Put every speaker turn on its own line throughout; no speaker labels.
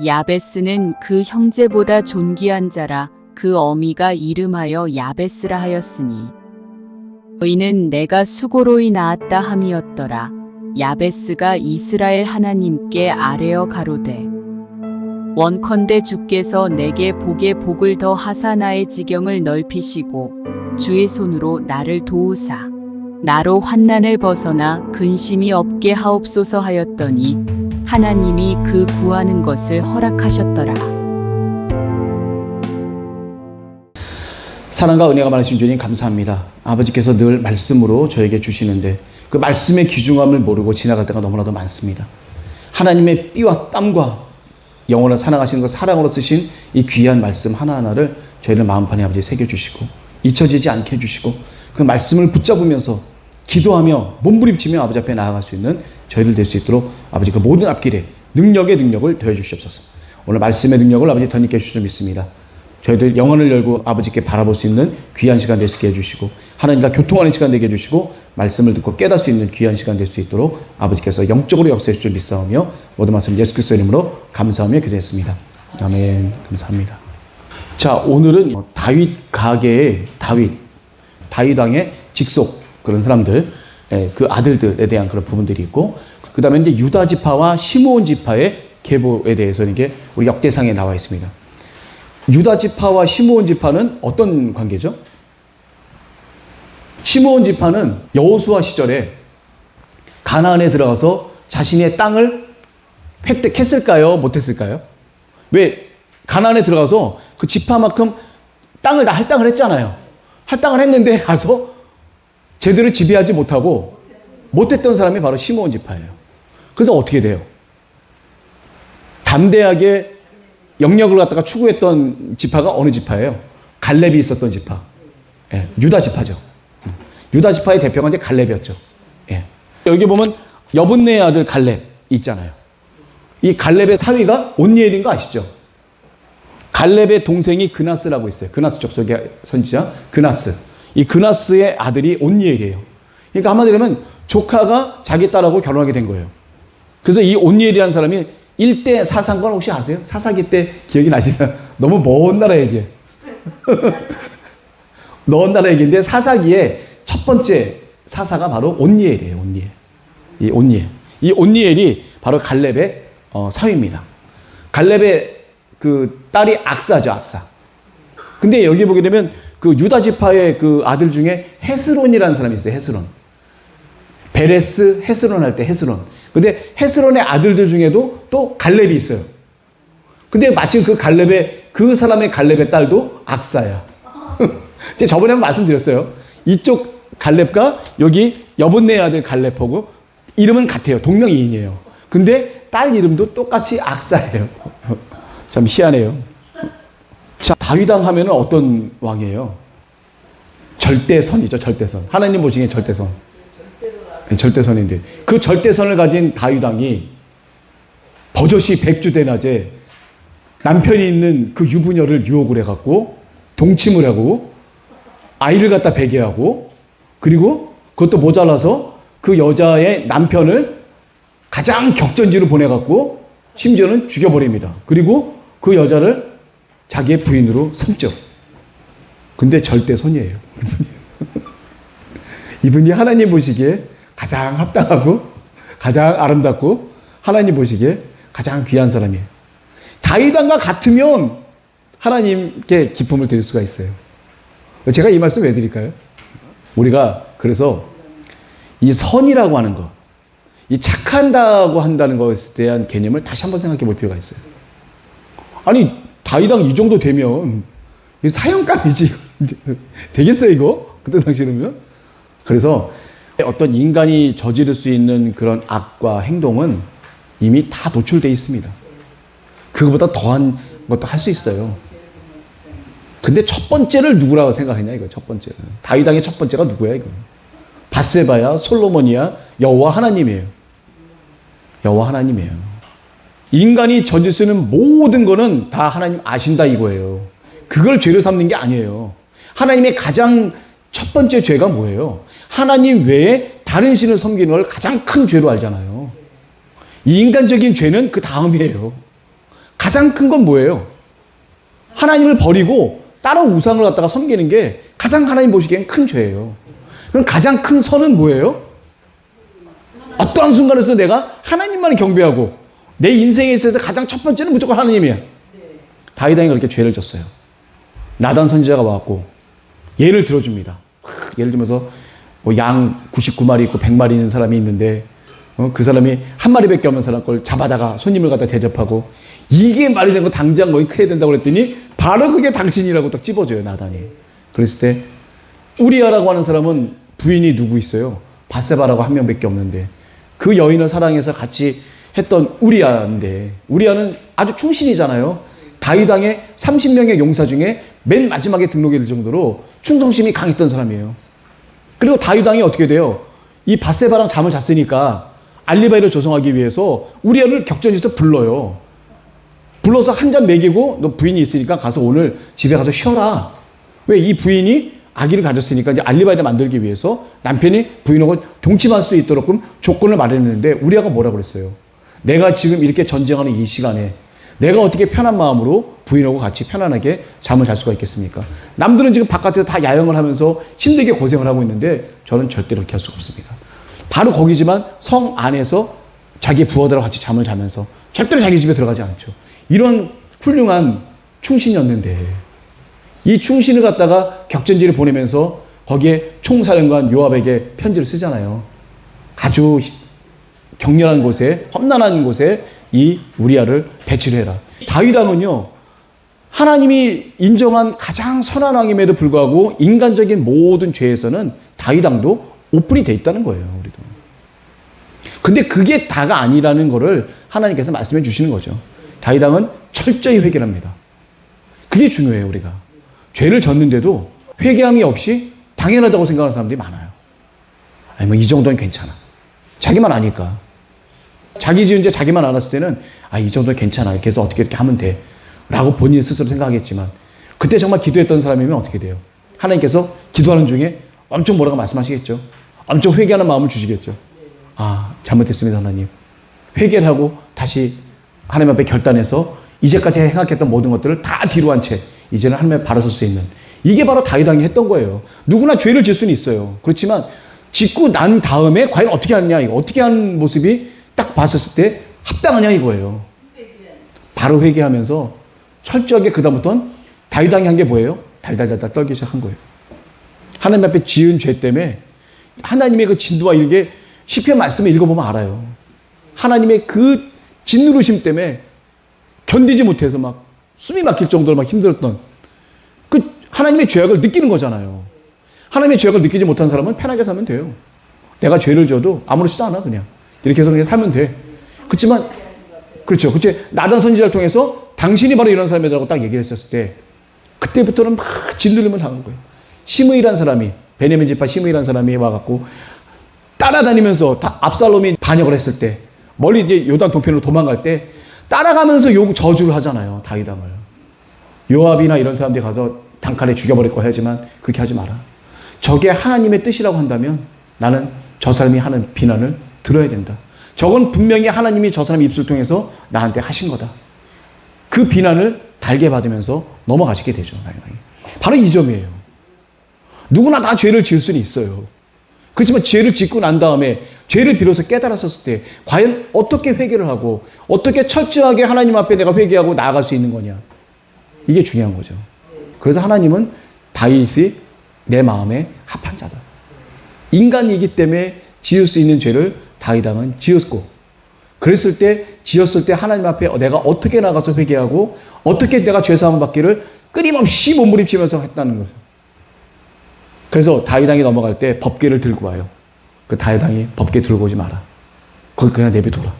야베스는 그 형제보다 존귀한 자라 그 어미가 이름하여 야베스라 하였으니 이는 내가 수고로이 낳았다 함이었더라. 야베스가 이스라엘 하나님께 아뢰어 가로되 원컨대 주께서 내게 복에 복을 더 하사 나의 지경을 넓히시고 주의 손으로 나를 도우사 나로 환난을 벗어나 근심이 없게 하옵소서 하였더니 하나님이 그 구하는 것을 허락하셨더라.
사랑과 은혜가 많으신 주님 감사합니다. 아버지께서 늘 말씀으로 저에게 주시는데 그 말씀의 귀중함을 모르고 지나갈 때가 너무나도 많습니다. 하나님의 삐와 땀과 영혼을 사랑하시는 것 사랑으로 쓰신 이 귀한 말씀 하나하나를 저희를 마음판에 아버지 새겨주시고 잊혀지지 않게 해주시고 그 말씀을 붙잡으면서 기도하며 몸부림치며 아버지 앞에 나아갈 수 있는 저희들 될 수 있도록 아버지 그 모든 앞길에 능력의 능력을 더해 주시옵소서. 오늘 말씀의 능력을 아버지 덧입게 해주실 줄 믿습니다. 저희들 영혼을 열고 아버지께 바라볼 수 있는 귀한 시간 될 수 있게 해주시고 하나님과 교통하는 시간 되게 해주시고 말씀을 듣고 깨달을 수 있는 귀한 시간 될 수 있도록 아버지께서 영적으로 역사해 주실 줄 믿사오며 모든 말씀 예수 그리스도 이름으로 감사하며 기도했습니다. 아멘. 감사합니다. 자, 오늘은 다윗 가계의 다윗 왕의 직속 그런 사람들, 그 아들들에 대한 그런 부분들이 있고 그 다음에 이제 유다 지파와 시므온 지파의 계보에 대해서 이게 우리 역대상에 나와 있습니다. 유다 지파와 시므온 지파는 어떤 관계죠? 시므온 지파는 여호수아 시절에 가나안에 들어가서 자신의 땅을 획득했을까요? 못했을까요? 왜 가나안에 들어가서 그 지파만큼 땅을 다 할당을 했잖아요. 할당을 했는데 가서 제대로 지배하지 못하고 못했던 사람이 바로 시므온 지파예요. 그래서 어떻게 돼요? 담대하게 영역을 갖다가 추구했던 지파가 어느 지파예요? 갈렙이 있었던 지파. 예, 유다 지파죠. 유다 지파의 대표가 이제 갈렙이었죠. 예. 여기 보면 여분네의 아들 갈렙 있잖아요. 이 갈렙의 사위가 온니엘인 거 아시죠? 갈렙의 동생이 그나스라고 있어요. 그나스 족속의 선지자 그나스. 이 그나스의 아들이 온니엘이에요. 그러니까 한마디로 하면 조카가 자기 딸하고 결혼하게 된 거예요. 그래서 이 온니엘이라는 사람이 일대 사상관 혹시 아세요? 사사기 때 기억이 나시나요? 너무 먼 나라 얘기예요. 먼 나라 얘기인데 사사기의 첫 번째 사사가 바로 온니엘이에요. 온니엘. 이 온니엘이 바로 갈렙의 사위입니다. 갈렙의 그 딸이 악사죠, 악사. 근데 여기 보게 되면 그 유다 지파의 그 아들 중에 헤스론이라는 사람이 있어요. 헤스론. 베레스 헤스론 할 때 헤스론. 근데 헤스론의 아들들 중에도 또 갈렙이 있어요. 근데 마침 그 사람의 갈렙의 딸도 악사야. 제가 저번에 한번 말씀드렸어요. 이쪽 갈렙과 여기 여분네의 아들 갈렙하고 이름은 같아요. 동명이인이에요. 근데 딸 이름도 똑같이 악사예요. 참 희한해요. 자, 다윗왕 하면은 어떤 왕이에요? 절대선이죠, 절대선. 하나님 보시기에 절대선. 네, 절대선인데 그 절대선을 가진 다윗왕이 버젓이 백주대낮에 남편이 있는 그 유부녀를 유혹을 해갖고 동침을 하고 아이를 갖다 배계하고 그리고 그것도 모자라서 그 여자의 남편을 가장 격전지로 보내갖고 심지어는 죽여버립니다. 그리고 그 여자를 자기의 부인으로 삼죠. 근데 절대선이에요. 이분이 하나님 보시기에 가장 합당하고 가장 아름답고 하나님 보시기에 가장 귀한 사람이에요. 다윗왕과 같으면 하나님께 기쁨을 드릴 수가 있어요. 제가 이 말씀 왜 드릴까요? 우리가 그래서 이 선이라고 하는 것, 이 착한다고 한다는 것에 대한 개념을 다시 한번 생각해 볼 필요가 있어요. 아니 다윗왕 이 정도 되면 사형감이지 되겠어요 이거? 그때 당시로면? 그래서 어떤 인간이 저지를 수 있는 그런 악과 행동은 이미 다 노출되어 있습니다. 그거보다 더한 것도 할 수 있어요. 근데 첫 번째를 누구라고 생각했냐 이거 첫 번째는. 다윗왕의 첫 번째가 누구야 이거? 밧세바야, 솔로몬이야, 여호와 하나님이에요. 여호와 하나님이에요. 인간이 저질 수 있는 모든 거는 다 하나님 아신다 이거예요. 그걸 죄로 삼는 게 아니에요. 하나님의 가장 첫 번째 죄가 뭐예요? 하나님 외에 다른 신을 섬기는 걸 가장 큰 죄로 알잖아요. 이 인간적인 죄는 그 다음이에요. 가장 큰 건 뭐예요? 하나님을 버리고 다른 우상을 갖다가 섬기는 게 가장 하나님 보시기엔 큰 죄예요. 그럼 가장 큰 선은 뭐예요? 어떠한 순간에서 내가 하나님만 경배하고 내 인생에 있어서 가장 첫 번째는 무조건 하나님이야. 다윗 왕이 그렇게 죄를 졌어요. 나단 선지자가 와갖고 예를 들어줍니다. 예를 들면서 뭐 양 99마리 있고 100마리 있는 사람이 있는데 그 사람이 한 마리밖에 없는 사람 걸 잡아다가 손님을 갖다 대접하고 이게 말이 된 거 당장 거의 크게 된다고 그랬더니 바로 그게 당신이라고 딱 찝어줘요, 나단이. 그랬을 때 우리아라고 하는 사람은 부인이 누구 있어요? 밧세바라고 한 명밖에 없는데 그 여인을 사랑해서 같이 했던 우리아인데 우리아는 아주 충신이잖아요. 다윗 왕의 30명의 용사 중에 맨 마지막에 등록이 될 정도로 충성심이 강했던 사람이에요. 그리고 다윗 왕이 어떻게 돼요? 이 밧세바랑 잠을 잤으니까 알리바이를 조성하기 위해서 우리아를 격전에서 불러요. 불러서 한 잔 먹이고 너 부인이 있으니까 가서 오늘 집에 가서 쉬어라. 왜? 이 부인이 아기를 가졌으니까 이제 알리바이를 만들기 위해서 남편이 부인하고 동침할 수 있도록 조건을 마련했는데 우리아가 뭐라고 그랬어요? 내가 지금 이렇게 전쟁하는 이 시간에 내가 어떻게 편한 마음으로 부인하고 같이 편안하게 잠을 잘 수가 있겠습니까? 남들은 지금 바깥에서 다 야영을 하면서 힘들게 고생을 하고 있는데 저는 절대로 그렇게 할 수가 없습니다. 바로 거기지만 성 안에서 자기 부하들하고 같이 잠을 자면서 절대로 자기 집에 들어가지 않죠. 이런 훌륭한 충신이었는데 이 충신을 갖다가 격전지를 보내면서 거기에 총사령관 요압에게 편지를 쓰잖아요. 아주 격렬한 곳에 험난한 곳에 이 우리아를 배치를 해라. 다윗 왕은요 하나님이 인정한 가장 선한 왕임에도 불구하고 인간적인 모든 죄에서는 다윗 왕도 오픈이 돼 있다는 거예요. 우리도. 근데 그게 다가 아니라는 거를 하나님께서 말씀해 주시는 거죠. 다윗 왕은 철저히 회개합니다. 그게 중요해요. 우리가 죄를 졌는데도 회개함이 없이 당연하다고 생각하는 사람들이 많아요. 아니 뭐 이 정도는 괜찮아. 자기만 아니까. 자기 지은 죄 자기만 알았을 때는 이 정도는 괜찮아. 이렇게 해서 어떻게 이렇게 하면 돼. 라고 본인 스스로 생각하겠지만 그때 정말 기도했던 사람이면 어떻게 돼요? 하나님께서 기도하는 중에 엄청 뭐라고 말씀하시겠죠. 엄청 회개하는 마음을 주시겠죠. 잘못했습니다 하나님. 회개를 하고 다시 하나님 앞에 결단해서 이제까지 행악했던 모든 것들을 다 뒤로 한 채 이제는 하나님 앞에 바로 설 수 있는 이게 바로 다윗 왕이 했던 거예요. 누구나 죄를 질 수는 있어요. 그렇지만 짓고 난 다음에 과연 어떻게 하느냐 이거 어떻게 하는 모습이 딱 봤었을 때 합당하냐 이거예요. 바로 회개하면서 철저하게 그다음부터는 다윗 왕이 한 게 뭐예요? 달달달달 떨기 시작한 거예요. 하나님 앞에 지은 죄 때문에 하나님의 그 진도와 이게 시편 말씀을 읽어보면 알아요. 하나님의 그 진누르심 때문에 견디지 못해서 막 숨이 막힐 정도로 막 힘들었던 그 하나님의 죄악을 느끼는 거잖아요. 하나님의 죄악을 느끼지 못한 사람은 편하게 살면 돼요. 내가 죄를 져도 아무렇지도 않아 그냥 이렇게 해서 그냥 살면 돼. 그렇지만 그렇죠. 그때 나단 선지자를 통해서 당신이 바로 이런 사람이라고 딱 얘기를 했었을 때 그때부터는 막 진들림을 당한 거예요. 시므이라는 사람이 베냐민 지파 시므이라는 사람이 와갖고 따라다니면서 압살롬이 반역을 했을 때 멀리 이제 요단 동편으로 도망갈 때 따라가면서 저주를 하잖아요. 다윗 왕을. 요압이나 이런 사람들이 가서 단칼에 죽여버릴 거 하지만 그렇게 하지 마라. 저게 하나님의 뜻이라고 한다면 나는 저 사람이 하는 비난을 들어야 된다. 저건 분명히 하나님이 저 사람 입술 통해서 나한테 하신 거다. 그 비난을 달게 받으면서 넘어가시게 되죠. 바로 이 점이에요. 누구나 다 죄를 지을 수는 있어요. 그렇지만 죄를 짓고 난 다음에 죄를 비로소 깨달았었을 때 과연 어떻게 회개를 하고 어떻게 철저하게 하나님 앞에 내가 회개하고 나아갈 수 있는 거냐. 이게 중요한 거죠. 그래서 하나님은 다윗이 내 마음에 합한 자다. 인간이기 때문에 지을 수 있는 죄를 다윗 왕은 지었고 그랬을 때 지었을 때 하나님 앞에 내가 어떻게 나가서 회개하고 어떻게 내가 죄사함을 받기를 끊임없이 몸부림치면서 했다는 거죠. 그래서 다윗 왕이 넘어갈 때 법궤를 들고 와요. 그 다윗 왕이 법궤 들고 오지 마라. 거기 그냥 내비둬라.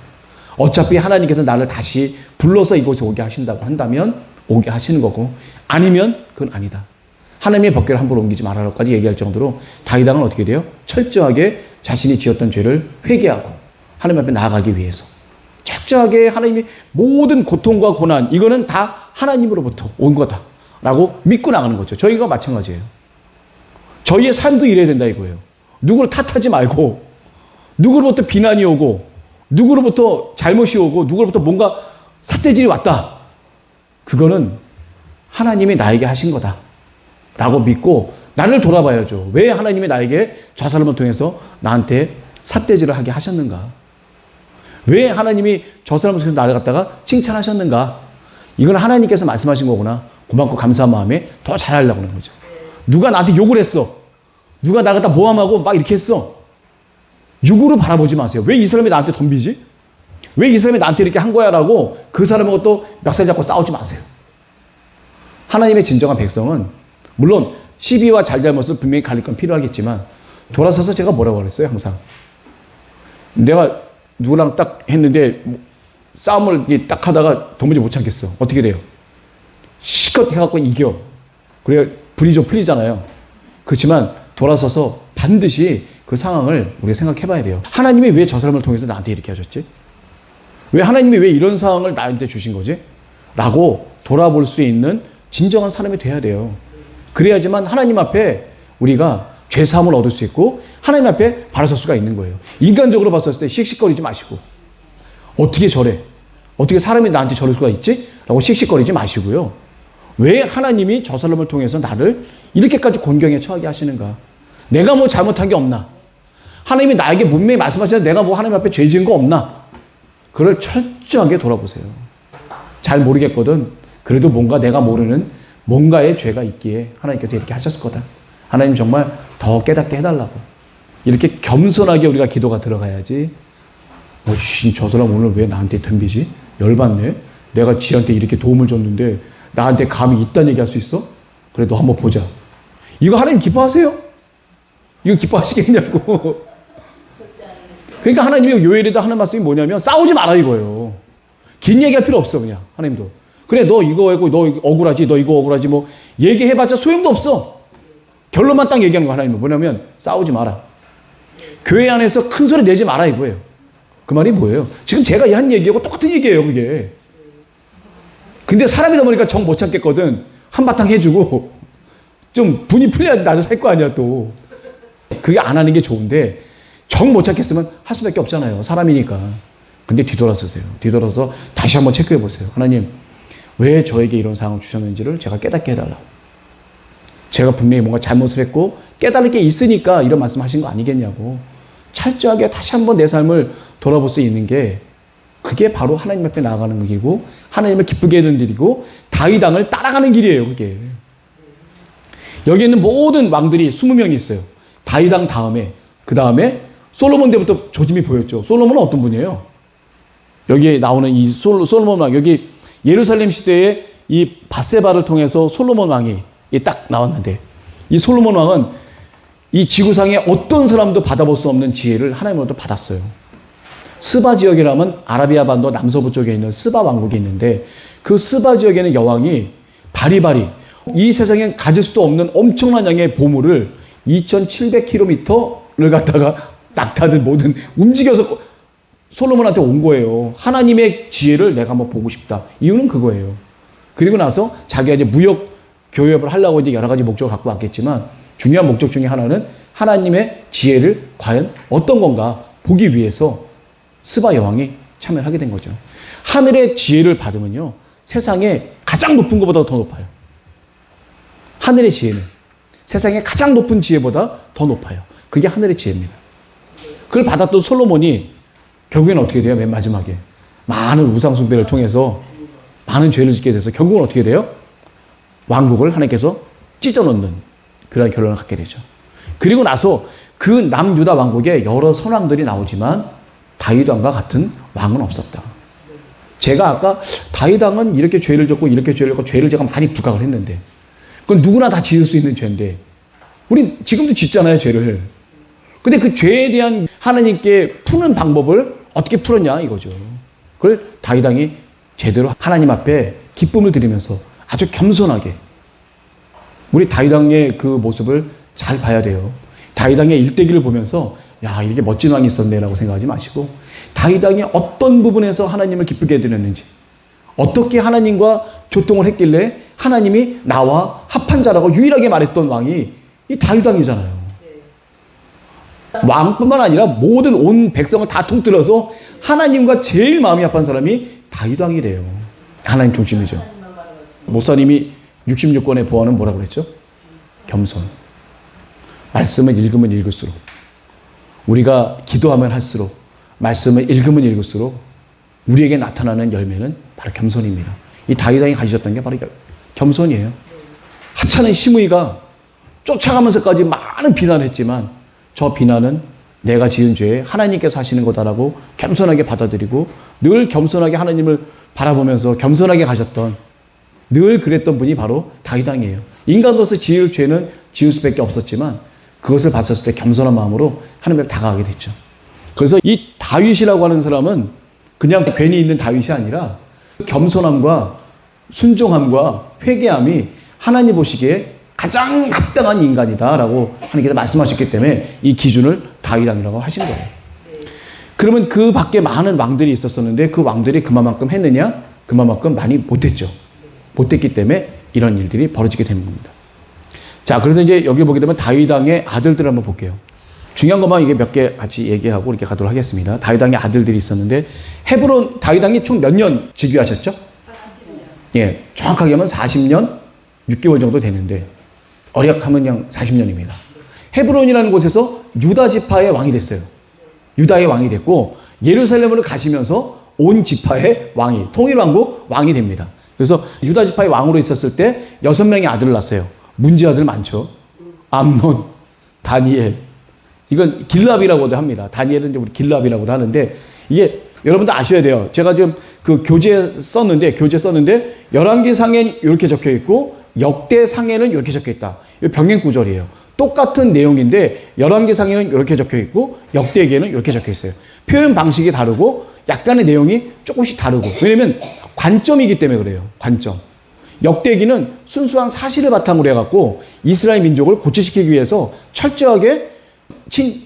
어차피 하나님께서 나를 다시 불러서 이곳에 오게 하신다고 한다면 오게 하시는 거고 아니면 그건 아니다. 하나님의 법궤를 함부로 옮기지 말아라까지 얘기할 정도로 다윗 왕은 어떻게 돼요? 철저하게 자신이 지었던 죄를 회개하고 하나님 앞에 나아가기 위해서 철저하게 하나님이 모든 고통과 고난 이거는 다 하나님으로부터 온 거다라고 믿고 나가는 거죠. 저희가 마찬가지예요. 저희의 삶도 이래야 된다 이거예요. 누구를 탓하지 말고 누구로부터 비난이 오고 누구로부터 잘못이 오고 누구로부터 뭔가 삿대질이 왔다. 그거는 하나님이 나에게 하신 거다 라고 믿고 나를 돌아봐야죠. 왜 하나님이 나에게 저 사람을 통해서 나한테 삿대질을 하게 하셨는가? 왜 하나님이 저 사람을 통해서 나를 갖다가 칭찬하셨는가? 이건 하나님께서 말씀하신 거구나. 고맙고 감사한 마음에 더 잘하려고 하는 거죠. 누가 나한테 욕을 했어. 누가 나 갖다 모함하고 막 이렇게 했어. 육으로 바라보지 마세요. 왜 이 사람이 나한테 덤비지? 왜 이 사람이 나한테 이렇게 한 거야? 라고 그 사람하고 또 멱살 잡고 싸우지 마세요. 하나님의 진정한 백성은 물론 시비와 잘잘못은 분명히 가릴 건 필요하겠지만 돌아서서 제가 뭐라고 그랬어요? 항상 내가 누구랑 딱 했는데 싸움을 딱 하다가 도무지 못 참겠어. 어떻게 돼요? 실컷 해갖고 이겨. 그래야 불이 좀 풀리잖아요. 그렇지만 돌아서서 반드시 그 상황을 우리가 생각해 봐야 돼요. 하나님이 왜 저 사람을 통해서 나한테 이렇게 하셨지? 왜 하나님이 왜 이런 상황을 나한테 주신 거지? 라고 돌아볼 수 있는 진정한 사람이 돼야 돼요. 그래야지만 하나님 앞에 우리가 죄사함을 얻을 수 있고 하나님 앞에 바로 설 수가 있는 거예요. 인간적으로 봤을 때 씩씩거리지 마시고 어떻게 저래? 어떻게 사람이 나한테 저럴 수가 있지? 라고 씩씩거리지 마시고요. 왜 하나님이 저 사람을 통해서 나를 이렇게까지 곤경에 처하게 하시는가? 내가 뭐 잘못한 게 없나? 하나님이 나에게 분명히 말씀하시는데 내가 뭐 하나님 앞에 죄 지은 거 없나? 그걸 철저하게 돌아보세요. 잘 모르겠거든. 그래도 뭔가 내가 모르는 뭔가의 죄가 있기에 하나님께서 이렇게 하셨을 거다. 하나님 정말 더 깨닫게 해달라고. 이렇게 겸손하게 우리가 기도가 들어가야지. 저 사람 오늘 왜 나한테 덤비지? 열받네. 내가 지한테 이렇게 도움을 줬는데 나한테 감히 이딴 얘기 할 수 있어? 그래도 한번 보자. 이거 하나님 기뻐하세요? 이거 기뻐하시겠냐고. 그러니까 하나님이 요엘에다 하는 말씀이 뭐냐면 싸우지 마라 이거예요. 긴 얘기할 필요 없어 그냥 하나님도. 그래 너 이거 하고 너 억울하지 너 이거 억울하지 뭐 얘기해봤자 소용도 없어. 결론만 딱 얘기하는 거 하나님은 뭐냐면 싸우지 마라. 교회 안에서 큰 소리 내지 마라 이거예요. 그 말이 뭐예요? 지금 제가 한 얘기하고 똑같은 얘기예요 그게. 근데 사람이다 보니까 정 못 참겠거든. 한바탕 해주고 좀 분이 풀려야 나도 살 거 아니야 또. 그게 안 하는 게 좋은데 정 못 참겠으면 할 수밖에 없잖아요. 사람이니까. 근데 뒤돌아서세요. 뒤돌아서 다시 한번 체크해 보세요. 하나님 왜 저에게 이런 상황을 주셨는지를 제가 깨닫게 해달라고. 제가 분명히 뭔가 잘못을 했고 깨달을 게 있으니까 이런 말씀하신 거 아니겠냐고. 철저하게 다시 한번 내 삶을 돌아볼 수 있는 게 그게 바로 하나님 앞에 나아가는 길이고 하나님을 기쁘게 하는 길이고 다윗 왕을 따라가는 길이에요. 그게. 여기 있는 모든 왕들이 20명이 있어요. 다윗 왕 다음에 그 다음에 솔로몬 때부터 조짐이 보였죠. 솔로몬은 어떤 분이에요? 여기에 나오는 이 솔로몬 왕 여기 예루살렘 시대에 이 밧세바를 통해서 솔로몬 왕이 딱 나왔는데 이 솔로몬 왕은 이 지구상에 어떤 사람도 받아볼 수 없는 지혜를 하나님으로부터 받았어요. 스바 지역이라면 아라비아 반도 남서부 쪽에 있는 스바 왕국이 있는데 그 스바 지역에는 여왕이 바리바리 이 세상에 가질 수도 없는 엄청난 양의 보물을 2700km를 갖다가 낙타들 뭐든 움직여서 솔로몬한테 온 거예요. 하나님의 지혜를 내가 한번 보고 싶다. 이유는 그거예요. 그리고 나서 자기가 이제 무역 교역을 하려고 이제 여러 가지 목적을 갖고 왔겠지만 중요한 목적 중에 하나는 하나님의 지혜를 과연 어떤 건가 보기 위해서 스바 여왕이 참여를 하게 된 거죠. 하늘의 지혜를 받으면요. 세상에 가장 높은 것보다 더 높아요. 하늘의 지혜는 세상에 가장 높은 지혜보다 더 높아요. 그게 하늘의 지혜입니다. 그걸 받았던 솔로몬이 결국에는 어떻게 돼요? 맨 마지막에 많은 우상 숭배를 통해서 많은 죄를 짓게 돼서 결국은 어떻게 돼요? 왕국을 하나님께서 찢어놓는 그런 결론을 갖게 되죠. 그리고 나서 그 남유다 왕국에 여러 선왕들이 나오지만 다윗 왕과 같은 왕은 없었다. 제가 아까 다윗 왕은 이렇게 죄를 졌고 이렇게 죄를 졌고 죄를 제가 많이 부각을 했는데 그건 누구나 다 지을 수 있는 죄인데 우리 지금도 짓잖아요 죄를. 근데 그 죄에 대한 하나님께 푸는 방법을 어떻게 풀었냐 이거죠. 그걸 다윗 왕이 제대로 하나님 앞에 기쁨을 드리면서 아주 겸손하게 우리 다윗 왕의 그 모습을 잘 봐야 돼요. 다윗 왕의 일대기를 보면서 야 이렇게 멋진 왕이 있었네라고 생각하지 마시고 다윗 왕이 어떤 부분에서 하나님을 기쁘게 해드렸는지 어떻게 하나님과 교통을 했길래 하나님이 나와 합한 자라고 유일하게 말했던 왕이 이 다윗 왕이잖아요. 왕뿐만 아니라 모든 온 백성을 다 통틀어서 하나님과 제일 마음이 합한 사람이 다윗 왕이래요. 하나님 중심이죠. 목사님이 66권의 보안은 뭐라고 그랬죠? 겸손. 말씀을 읽으면 읽을수록, 우리가 기도하면 할수록, 말씀을 읽으면 읽을수록 우리에게 나타나는 열매는 바로 겸손입니다. 이 다윗 왕이 가지셨던 게 바로 겸손이에요. 하찮은 시므이가 쫓아가면서까지 많은 비난을 했지만 저 비난은 내가 지은 죄에 하나님께서 하시는 거다라고 겸손하게 받아들이고 늘 겸손하게 하나님을 바라보면서 겸손하게 가셨던, 늘 그랬던 분이 바로 다윗 왕이에요. 인간으로서 지을 죄는 지을 수밖에 없었지만 그것을 봤었을 때 겸손한 마음으로 하나님 앞에 다가가게 됐죠. 그래서 이 다윗이라고 하는 사람은 그냥 괜히 있는 다윗이 아니라 겸손함과 순종함과 회개함이 하나님 보시기에 가장 합당한 인간이다라고 하나님께서 말씀하셨기 때문에 이 기준을 다윗 왕이라고 하신 거예요. 그러면 그 밖에 많은 왕들이 있었었는데 그 왕들이 그만큼 했느냐? 그만큼 많이 못했죠. 못했기 때문에 이런 일들이 벌어지게 되는 겁니다. 자, 그래서 이제 여기 보게 되면 다윗 왕의 아들들을 한번 볼게요. 중요한 것만 이게 몇 개 같이 얘기하고 이렇게 가도록 하겠습니다. 다윗 왕의 아들들이 있었는데 헤브론, 다윗 왕이 총 몇 년 즉위하셨죠? 40년. 예, 정확하게 하면 40년 6개월 정도 되는데 어략하면 그냥 40년입니다. 헤브론이라는 곳에서 유다 지파의 왕이 됐어요. 유다의 왕이 됐고 예루살렘으로 가시면서 온 지파의 왕이, 통일왕국 왕이 됩니다. 그래서 유다 지파의 왕으로 있었을 때 6명의 아들을 낳았어요. 문제 아들 많죠. 암논, 다니엘. 이건 길랍이라고도 합니다. 다니엘은 이제 우리 길랍이라고도 하는데 이게 여러분도 아셔야 돼요. 제가 지금 그 교재 썼는데 열왕기상엔 이렇게 적혀 있고 역대상에는 이렇게 적혀 있다. 이 병행 구절이에요. 똑같은 내용인데 열왕기상에는 이렇게 적혀 있고 역대기에는 이렇게 적혀 있어요. 표현 방식이 다르고 약간의 내용이 조금씩 다르고, 왜냐면 관점이기 때문에 그래요. 관점. 역대기는 순수한 사실을 바탕으로 해갖고 이스라엘 민족을 고치시키기 위해서 철저하게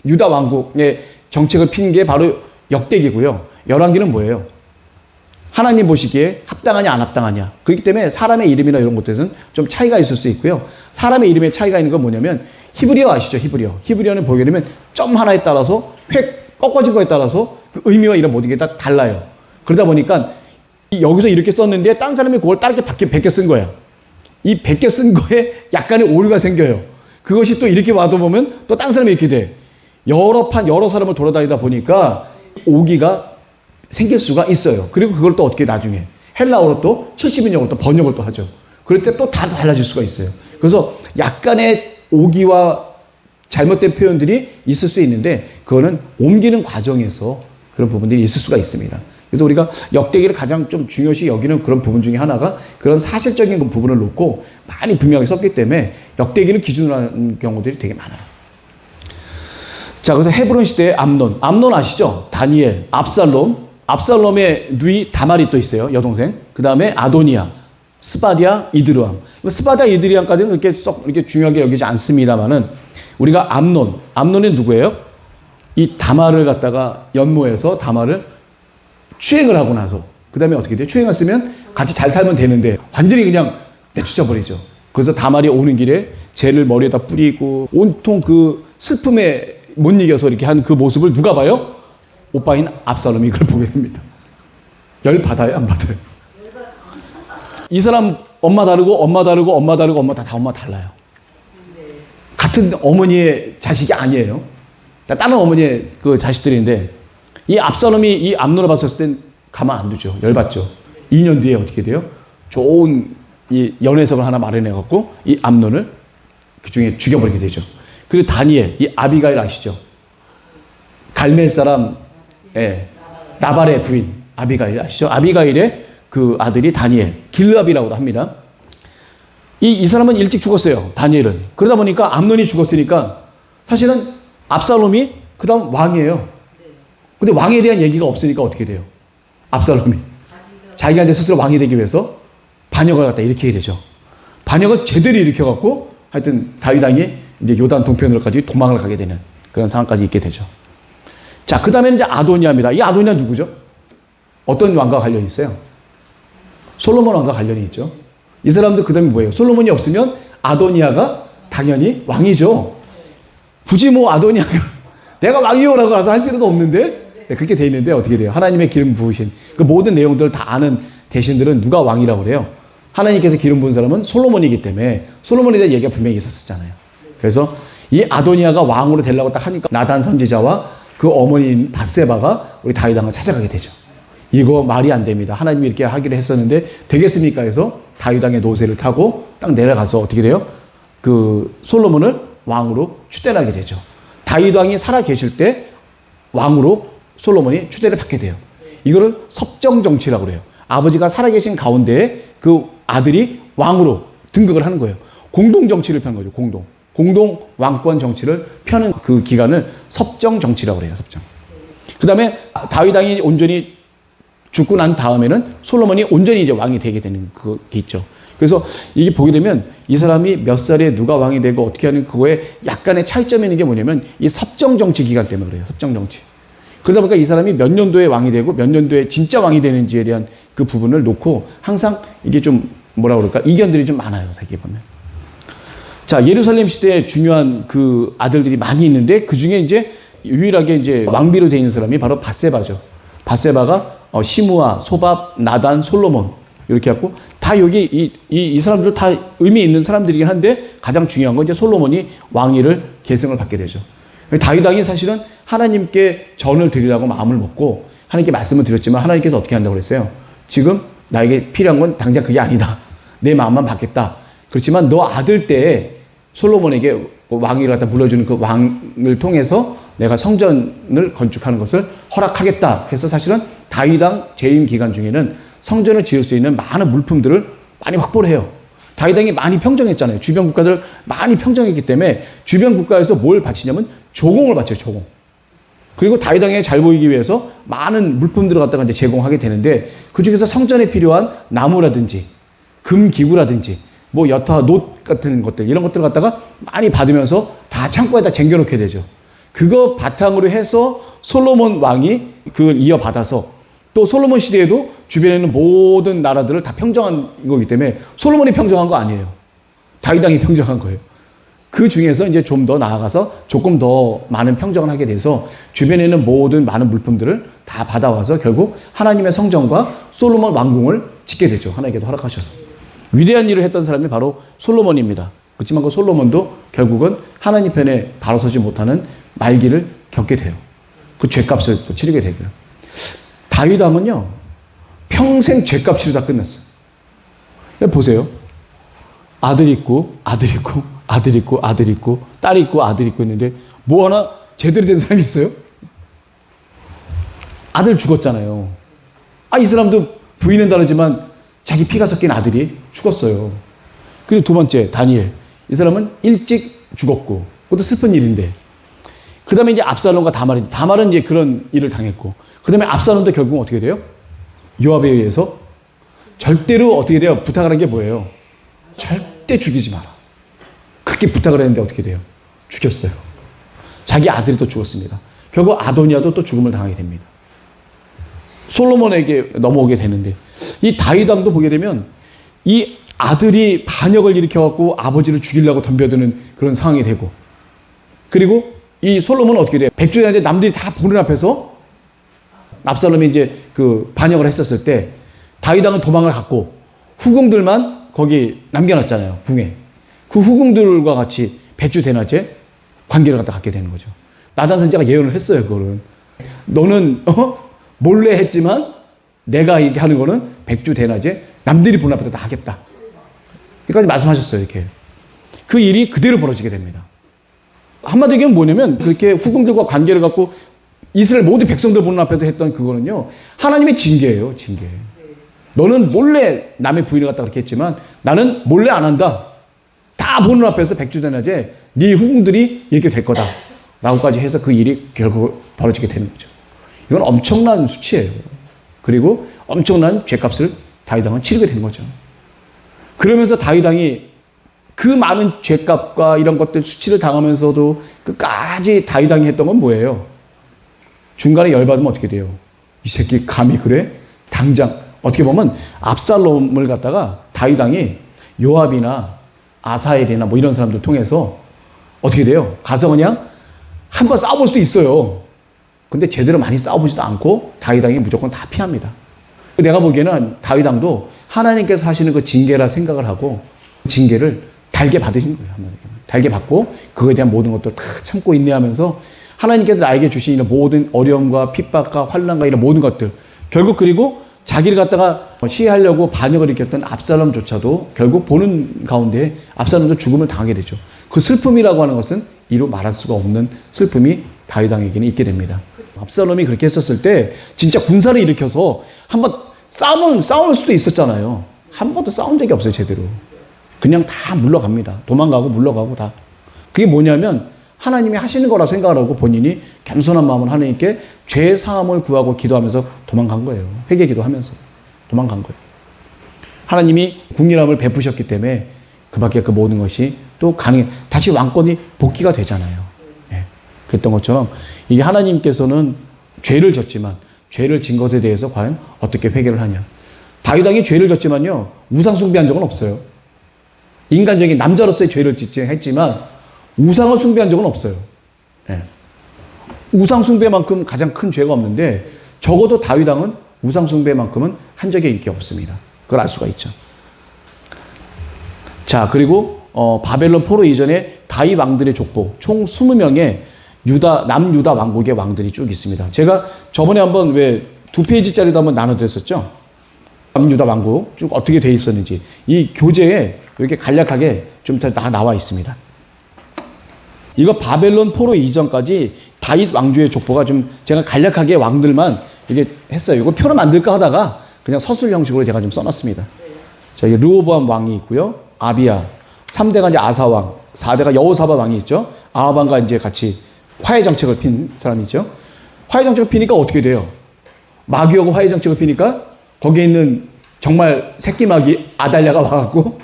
유다 왕국의 정책을 핀 게 바로 역대기고요. 열왕기는 뭐예요? 하나님 보시기에 합당하냐 안 합당하냐. 그렇기 때문에 사람의 이름이나 이런 것들은 좀 차이가 있을 수 있고요. 사람의 이름에 차이가 있는 건 뭐냐면 히브리어 아시죠? 히브리어는 보게 되면 점 하나에 따라서 획 꺾어진 거에 따라서 그 의미와 이런 모든 게 다 달라요. 그러다 보니까 여기서 이렇게 썼는데 딴 사람이 그걸 다르게 베껴 쓴 거야. 이 베껴 쓴 거에 약간의 오류가 생겨요. 그것이 또 이렇게 와도 보면 또 딴 사람이 이렇게 돼. 여러 사람을 돌아다니다 보니까 오기가 생길 수가 있어요. 그리고 그걸 또 어떻게 나중에 헬라어로 또 70인역으로 또 번역을 또 하죠. 그럴 때 또 다 달라질 수가 있어요. 그래서 약간의 오기와 잘못된 표현들이 있을 수 있는데 그거는 옮기는 과정에서 그런 부분들이 있을 수가 있습니다. 그래서 우리가 역대기를 가장 좀 중요시 여기는 그런 부분 중에 하나가 그런 사실적인 그 부분을 놓고 많이 분명하게 썼기 때문에 역대기를 기준으로 하는 경우들이 되게 많아요. 자, 그래서 헤브론 시대의 암논 아시죠? 다니엘, 압살롬의 누이 다말이 또 있어요. 여동생. 그 다음에 아도니아, 스바디아, 이드르암. 스바디아, 이드르암까지는 이렇게 중요하게 여기지 않습니다만은 우리가 암논이 누구예요? 이 다말을 갖다가 연모해서 다말을 추행을 하고 나서 그 다음에 어떻게 돼요? 추행했으면 같이 잘 살면 되는데 완전히 그냥 내쫓아 버리죠. 그래서 다말이 오는 길에 젤을 머리에다 뿌리고 온통 그 슬픔에 못 이겨서 이렇게 한 그 모습을 누가 봐요? 오빠인 압살롬이 그걸 보게 됩니다. 열 받아요? 안 받아요? 이 사람 엄마 다르고 엄마 달라요. 같은 어머니의 자식이 아니에요. 다른 어머니의 그 자식들인데 이 압살롬이 이 암논을 봤을 땐 가만 안 두죠. 열받죠. 2년 뒤에 어떻게 돼요? 좋은 이 연회석을 하나 마련해갖고 이 암논을 그 중에 죽여버리게 되죠. 그리고 다니엘, 이 아비가일 아시죠? 갈멜 사람, 나발의 부인 아비가일 아시죠? 아비가일의 그 아들이 다니엘, 길랍이라고도 합니다. 이 사람은 일찍 죽었어요. 다니엘은. 그러다 보니까 암논이 죽었으니까 사실은 압살롬이 그 다음 왕이에요. 근데 왕에 대한 얘기가 없으니까 어떻게 돼요? 압살롬이 자기가 스스로 왕이 되기 위해서 반역을 갖다 일으키게 되죠. 반역을 제대로 일으켜갖고 하여튼 다윗 왕이 이제 요단 동편으로까지 도망을 가게 되는 그런 상황까지 있게 되죠. 자, 그 다음에는 이제 아도니아입니다. 이 아도니아 누구죠? 어떤 왕과 관련이 있어요? 솔로몬 왕과 관련이 있죠. 이 사람도 그 다음에 뭐예요? 솔로몬이 없으면 아도니아가 당연히 왕이죠. 굳이 뭐 아도니아가 내가 왕이요라고 가서 할 필요도 없는데 그렇게 돼 있는데 어떻게 돼요? 하나님의 기름 부으신 그 모든 내용들을 다 아는 대신들은 누가 왕이라고 그래요? 하나님께서 기름 부은 사람은 솔로몬이기 때문에 솔로몬에 대한 얘기가 분명히 있었잖아요. 그래서 이 아도니아가 왕으로 되려고 딱 하니까 나단 선지자와 그 어머니인 밧세바가 우리 다윗 왕을 찾아가게 되죠. 이거 말이 안 됩니다. 하나님이 이렇게 하기로 했었는데 되겠습니까? 해서 다윗 왕의 노새를 타고 딱 내려가서 어떻게 돼요? 그 솔로몬을 왕으로 추대하게 되죠. 다윗 왕이 살아 계실 때 왕으로 솔로몬이 추대를 받게 돼요. 이거를 섭정 정치라고 그래요. 아버지가 살아계신 가운데에 그 아들이 왕으로 등극을 하는 거예요. 공동 정치를 펴는 거죠. 공동 왕권 정치를 펴는 그 기간을 섭정 정치라고 그래요. 섭정. 그다음에 다윗 왕이 온전히 죽고 난 다음에는 솔로몬이 온전히 이제 왕이 되게 되는 그게 있죠. 그래서 이게 보게 되면 이 사람이 몇 살에 누가 왕이 되고 어떻게 하는 그거에 약간의 차이점이 있는 게 뭐냐면 이 섭정 정치 기간 때문에 그래요. 섭정 정치. 그러다 보니까 이 사람이 몇 년도에 왕이 되고 몇 년도에 진짜 왕이 되는지에 대한 그 부분을 놓고 항상 이게 좀 뭐라 그럴까 이견들이 좀 많아요. 세계에 보면. 자, 예루살렘 시대에 중요한 그 아들들이 많이 있는데 그 중에 이제 유일하게 이제 왕비로 되어 있는 사람이 바로 밧세바죠. 밧세바가 시므아, 소밥, 나단, 솔로몬 이렇게 갖고 다 여기 이 사람들 다 의미 있는 사람들이긴 한데 가장 중요한 건 이제 솔로몬이 왕위를 계승을 받게 되죠. 다윗 왕이 사실은 하나님께 전을 드리라고 마음을 먹고 하나님께 말씀을 드렸지만 하나님께서 어떻게 한다고 그랬어요? 지금 나에게 필요한 건 당장 그게 아니다. 내 마음만 받겠다. 그렇지만 너 아들 때에 솔로몬에게 왕위를 갖다 물려주는 그 왕을 통해서 내가 성전을 건축하는 것을 허락하겠다 해서 사실은 다윗 왕 재임 기간 중에는 성전을 지을 수 있는 많은 물품들을 많이 확보를 해요. 다윗 왕이 많이 평정했잖아요. 주변 국가들을 많이 평정했기 때문에 주변 국가에서 뭘 바치냐면 조공을 바쳐요. 조공. 그리고 다윗 왕에 잘 보이기 위해서 많은 물품들을 갖다가 이제 제공하게 되는데 그 중에서 성전에 필요한 나무라든지 금 기구라든지 뭐 여타 놋 같은 것들 이런 것들을 갖다가 많이 받으면서 다 창고에다 쟁겨놓게 되죠. 그거 바탕으로 해서 솔로몬 왕이 그걸 이어받아서 또 솔로몬 시대에도 주변에 있는 모든 나라들을 다 평정한 거기 때문에 솔로몬이 평정한 거 아니에요. 다윗 왕이 평정한 거예요. 그 중에서 이제 좀 더 나아가서 조금 더 많은 평정을 하게 돼서 주변에 있는 모든 많은 물품들을 다 받아와서 결국 하나님의 성전과 솔로몬 왕궁을 짓게 되죠. 하나님께서 허락하셔서. 위대한 일을 했던 사람이 바로 솔로몬입니다. 그렇지만 그 솔로몬도 결국은 하나님 편에 바로 서지 못하는 말기를 겪게 돼요. 그 죄값을 또 치르게 되고요. 다윗 왕은요, 평생 죄값 치르다 끝났어요. 보세요. 아들 있고, 아들 있고, 아들 있고, 아들 있고, 딸 있고, 아들 있고 있는데, 뭐 하나 제대로 된 사람이 있어요? 아들 죽었잖아요. 이 사람도 부인은 다르지만 자기 피가 섞인 아들이 죽었어요. 그리고 두 번째, 다니엘. 이 사람은 일찍 죽었고, 그것도 슬픈 일인데, 그 다음에 이제 압살롬과 다말은 이제 그런 일을 당했고, 그 다음에 압살롬도 결국 어떻게 돼요? 요압에 의해서 절대로 어떻게 돼요? 부탁을 한 게 뭐예요? 절대 죽이지 마라. 그렇게 부탁을 했는데 어떻게 돼요? 죽였어요. 자기 아들이 또 죽었습니다. 결국 아도니아도 또 죽음을 당하게 됩니다. 솔로몬에게 넘어오게 되는데 이 다윗 왕도 보게 되면 이 아들이 반역을 일으켜갖고 아버지를 죽이려고 덤벼드는 그런 상황이 되고 그리고 이 솔로몬은 어떻게 돼요? 백주에한테 남들이 다 보는 앞에서 압살롬이 이제 그 반역을 했었을 때 다윗 왕은 도망을 갔고 후궁들만 거기 남겨놨잖아요. 궁에. 그 후궁들과 같이 백주 대낮에 관계를 갖다 갖게 되는 거죠. 나단 선지자가 예언을 했어요. 그거는. 너는 몰래 했지만 내가 이렇게 하는 거는 백주 대낮에 남들이 보는 앞에서 다 하겠다. 여기까지 말씀하셨어요. 이렇게. 그 일이 그대로 벌어지게 됩니다. 한마디로 얘기하면 뭐냐면 그렇게 후궁들과 관계를 갖고 이스라엘 모든 백성들 보는 앞에서 했던 그거는요. 하나님의 징계예요. 징계. 너는 몰래 남의 부인을 갖다 그렇게 했지만 나는 몰래 안 한다. 다 보는 앞에서 백주대낮에 네 후궁들이 이렇게 될 거다. 라고까지 해서 그 일이 결국 벌어지게 되는 거죠. 이건 엄청난 수치예요. 그리고 엄청난 죄값을 다윗 왕은 치르게 되는 거죠. 그러면서 다윗 왕이 그 많은 죄값과 이런 것들 수치를 당하면서도 끝까지 다윗 왕이 했던 건 뭐예요? 중간에 열받으면 어떻게 돼요? 이 새끼 감히 그래? 당장 어떻게 보면 압살롬을 갖다가 다윗 왕이 요압이나 아사엘이나 뭐 이런 사람들 통해서 어떻게 돼요? 가서 그냥 한번 싸워볼 수도 있어요. 근데 제대로 많이 싸워보지도 않고 다윗 왕이 무조건 다 피합니다. 내가 보기에는 다윗 왕도 하나님께서 하시는 그 징계라 생각을 하고 징계를 달게 받으신 거예요. 한마디로. 달게 받고 그거에 대한 모든 것들을 다 참고 인내하면서 하나님께서 나에게 주신 이런 모든 어려움과 핍박과 환난과 이런 모든 것들 결국 그리고 자기를 갖다가 시해하려고 반역을 일으켰던 압살롬조차도 결국 보는 가운데 압살롬도 죽음을 당하게 되죠. 그 슬픔이라고 하는 것은 이루 말할 수가 없는 슬픔이 다윗 왕에게는 있게 됩니다. 압살롬이 그렇게 했었을 때 진짜 군사를 일으켜서 한번 싸울 수도 있었잖아요. 한 번도 싸운 적이 없어요, 제대로. 그냥 다 물러갑니다. 도망가고 물러가고 다. 그게 뭐냐면 하나님이 하시는 거라 생각을 하고 본인이 겸손한 마음으로 하나님께 죄 사함을 구하고 기도하면서 도망간 거예요. 회개 기도하면서 도망간 거예요. 하나님이 국률함을 베푸셨기 때문에 그밖에 그 모든 것이 또 가능해. 다시 왕권이 복귀가 되잖아요. 예. 그랬던 것처럼 이게 하나님께서는 죄를 졌지만 죄를 진 것에 대해서 과연 어떻게 회개를 하냐. 다윗 왕이 죄를 졌지만요. 우상 숭배한 적은 없어요. 인간적인 남자로서의 죄를 했지만 우상을 숭배한 적은 없어요. 예. 우상 숭배만큼 가장 큰 죄가 없는데 적어도 다윗 왕은 우상 숭배만큼은 한 적이 이렇게 없습니다. 그걸 알 수가 있죠. 자, 그리고 바벨론 포로 이전에 다윗 왕들의 족보 총 20명의 남유다 왕국의 왕들이 쭉 있습니다. 제가 저번에 한번 왜 2페이지짜리도 한번 나눠드렸었죠. 남유다 왕국 쭉 어떻게 돼 있었는지 이 교재에 이렇게 간략하게 좀 나와 있습니다. 이거 바벨론 포로 이전까지 다윗 왕조의 족보가 좀 제가 간략하게 왕들만 이게 했어요. 이거 표로 만들까 하다가 그냥 서술 형식으로 제가 좀 써놨습니다. 자, 이게 르호보암 왕이 있고요. 아비야. 3대가 이제 아사 왕, 4대가 여호사밧 왕이 있죠. 아하방과 이제 같이 화해 정책을 핀 사람이 있죠. 화해 정책을 피니까 어떻게 돼요? 마귀하고 화해 정책을 피니까 거기에 있는 정말 새끼 마귀 아달랴가 와갖고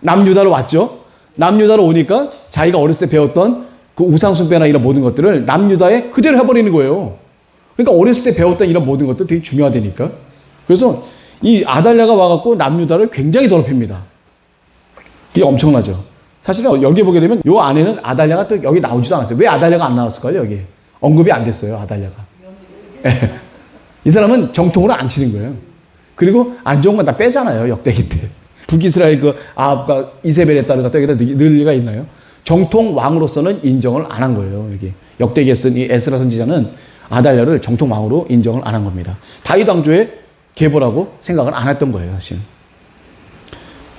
남유다로 왔죠. 남유다로 오니까 자기가 어렸을 때 배웠던 그 우상숭배나 이런 모든 것들을 남유다에 그대로 해버리는 거예요. 그러니까 어렸을 때 배웠던 이런 모든 것들 되게 중요하다니까. 그래서 이 아달랴가 와갖고 남유다를 굉장히 더럽힙니다. 이게 엄청나죠. 사실은 여기 보게 되면 요 안에는 아달랴가 또 여기 나오지도 않았어요. 왜 아달랴가 안 나왔을까요? 여기 언급이 안 됐어요. 아달랴가. 이 사람은 정통으로 안 치는 거예요. 그리고 안 좋은 건 다 빼잖아요. 역대기 때. 북이스라엘 그 아합과 이세벨에 따른 갖다 여기다 넣을 리가 있나요? 정통 왕으로서는 인정을 안 한 거예요. 여기 역대기에 쓴 이 에스라 선지자는 아달랴를 정통 왕으로 인정을 안 한 겁니다. 다윗 왕조의 계보라고 생각을 안 했던 거예요, 사실.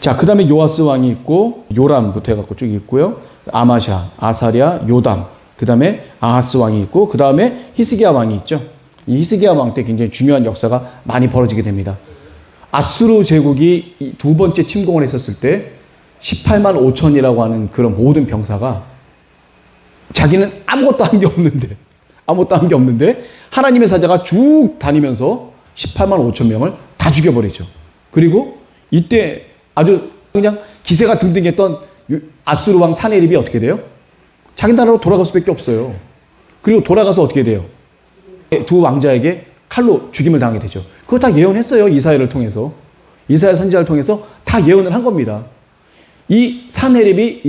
자, 그 다음에 요아스 왕이 있고 요람부터 해갖고 쭉 있고요. 아마샤, 아사랴, 요담, 그 다음에 아하스 왕이 있고 그 다음에 히스기야 왕이 있죠. 이 히스기야 왕 때 굉장히 중요한 역사가 많이 벌어지게 됩니다. 아수르 제국이 두 번째 침공을 했었을 때 18만 5천이라고 하는 그런 모든 병사가 자기는 아무것도 한 게 없는데 하나님의 사자가 쭉 다니면서 18만 5천 명을 다 죽여버리죠. 그리고 이때 아주 그냥 기세가 등등했던 아수르 왕 사네립이 어떻게 돼요? 자기 나라로 돌아갈 수밖에 없어요. 그리고 돌아가서 어떻게 돼요? 두 왕자에게 칼로 죽임을 당하게 되죠. 그거 다 예언했어요. 이사야를 통해서. 이사야 선지자를 통해서 다 예언을 한 겁니다. 이 사네립이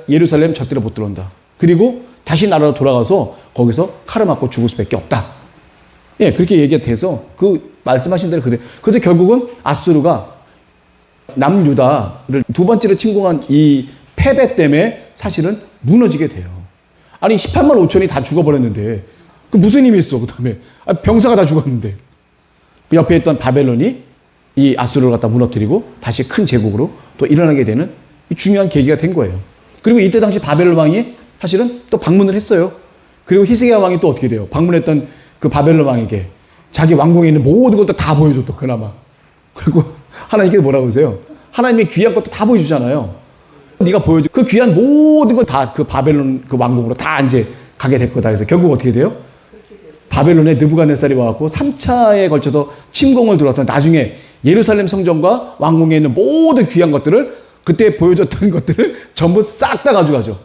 예루살렘 절대로 못 들어온다. 그리고 다시 나라로 돌아가서 거기서 칼을 맞고 죽을 수밖에 없다. 예, 그렇게 얘기가 돼서 그 말씀하신 대로 그래. 그래서 결국은 아수르가 남유다를 두 번째로 침공한 이 패배 때문에 사실은 무너지게 돼요. 아니 18만 5천이 다 죽어버렸는데 그 무슨 힘이 있어? 그 다음에 병사가 다 죽었는데 그 옆에 있던 바벨론이 이 아수르를 갖다 무너뜨리고 다시 큰 제국으로 또 일어나게 되는 중요한 계기가 된 거예요. 그리고 이때 당시 바벨론 왕이 사실은 또 방문을 했어요. 그리고 히스기야 왕이 또 어떻게 돼요? 방문했던 그 바벨론 왕에게 자기 왕궁에 있는 모든 것도 다 보여줬다 그나마. 그리고 하나님께서 뭐라고 하세요? 하나님이 귀한 것도 다 보여주잖아요. 네가 보여줘. 그 귀한 모든 건 다 그 바벨론 그 왕궁으로 다 이제 가게 될 거다. 그래서 결국 어떻게 돼요? 바벨론에 느부갓네살이 와갖고 3차에 걸쳐서 침공을 들어왔던 나중에 예루살렘 성전과 왕궁에 있는 모든 귀한 것들을 그때 보여줬던 것들을 전부 싹 다 가져가죠.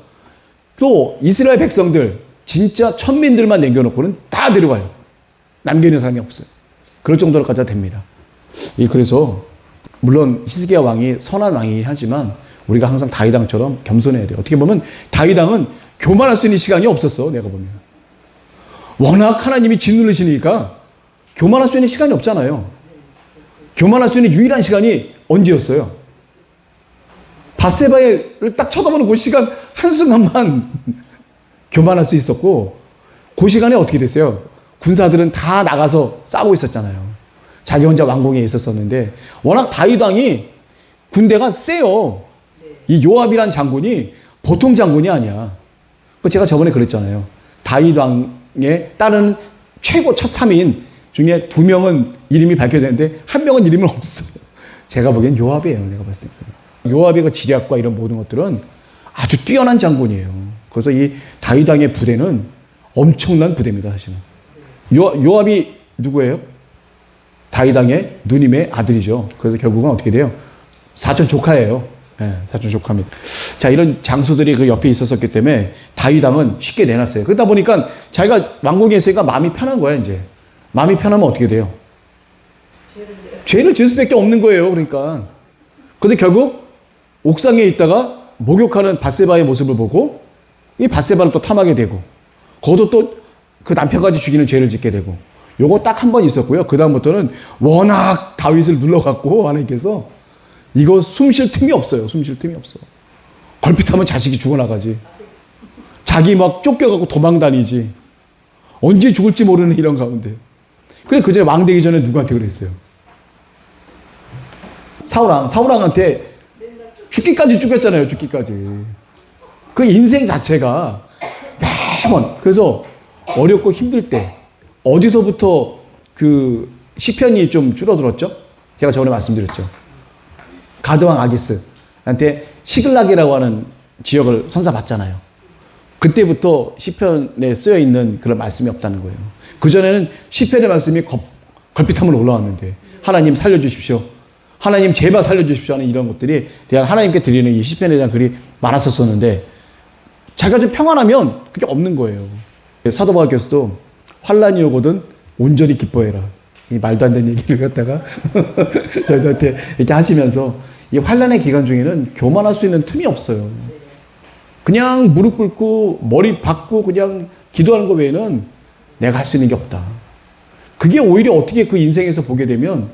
또 이스라엘 백성들 진짜 천민들만 남겨놓고는 다 데려가요. 남겨있는 사람이 없어요. 그럴 정도로까지 됩니다. 그래서 물론 히스기야 왕이 선한 왕이긴 하지만 우리가 항상 다윗 왕처럼 겸손해야 돼요. 어떻게 보면 다윗 왕은 교만할 수 있는 시간이 없었어. 내가 보면. 워낙 하나님이 짓누르시니까 교만할 수 있는 시간이 없잖아요. 교만할 수 있는 유일한 시간이 언제였어요? 밧세바를 딱 쳐다보는 그 시간 한순간만 교만할 수 있었고, 그 시간에 어떻게 됐어요? 군사들은 다 나가서 싸우고 있었잖아요. 자기 혼자 왕궁에 있었었는데, 워낙 다윗 왕이 군대가 세요. 이 요압이란 장군이 보통 장군이 아니야. 제가 저번에 그랬잖아요. 다윗 왕에 따르는 최고 첫 3인 중에 2명은 이름이 밝혀졌는데 1명은 이름은 없어요. 제가 보기엔 요압이에요. 내가 봤을 때. 요압의 그 지략과 이런 모든 것들은 아주 뛰어난 장군이에요. 그래서 이 다윗 왕의 부대는 엄청난 부대입니다, 사실은. 요압이 누구예요? 다윗 왕의 누님의 아들이죠. 그래서 결국은 어떻게 돼요? 사촌 조카예요. 네, 사촌 조카입니다. 자, 이런 장수들이 그 옆에 있었기 때문에 다윗 왕은 쉽게 내놨어요. 그러다 보니까 자기가 왕궁에 있으니까 마음이 편한 거야, 이제. 마음이 편하면 어떻게 돼요? 죄를 지을 수밖에 없는 거예요, 그러니까. 그래서 결국 옥상에 있다가 목욕하는 밧세바의 모습을 보고 이 밧세바를 또 탐하게 되고, 거기도 또 그 남편까지 죽이는 죄를 짓게 되고, 요거 딱 한 번 있었고요. 그다음부터는 워낙 다윗을 눌러갖고 하나님께서 이거 숨 쉴 틈이 없어요. 숨 쉴 틈이 없어. 걸핏하면 자식이 죽어나가지. 자기 막 쫓겨가고 도망 다니지. 언제 죽을지 모르는 이런 가운데. 그래, 그 전에 왕 되기 전에 누구한테 그랬어요? 사울왕한테 죽기까지 쫓겼잖아요. 죽기까지. 그 인생 자체가 매번, 그래서 어렵고 힘들 때 어디서부터 그 시편이 좀 줄어들었죠? 제가 저번에 말씀드렸죠. 가드왕 아기스한테 시글락이라고 하는 지역을 선사받잖아요. 그때부터 시편에 쓰여 있는 그런 말씀이 없다는 거예요. 그전에는 시편의 말씀이 걸핏하면 올라왔는데, 하나님 살려주십시오, 하나님 제발 살려주십시오 하는 이런 것들이 대한 하나님께 드리는 이 시편에 대한 글이 많았었는데, 자기가 좀 평안하면 그게 없는 거예요. 사도 바울께서도 환난이 오거든 온전히 기뻐해라, 이 말도 안 되는 얘기를 갖다가 저희들한테 이렇게 하시면서, 이 환난의 기간 중에는 교만할 수 있는 틈이 없어요. 그냥 무릎 꿇고 머리 박고 그냥 기도하는 것 외에는 내가 할 수 있는 게 없다. 그게 오히려 어떻게 그 인생에서 보게 되면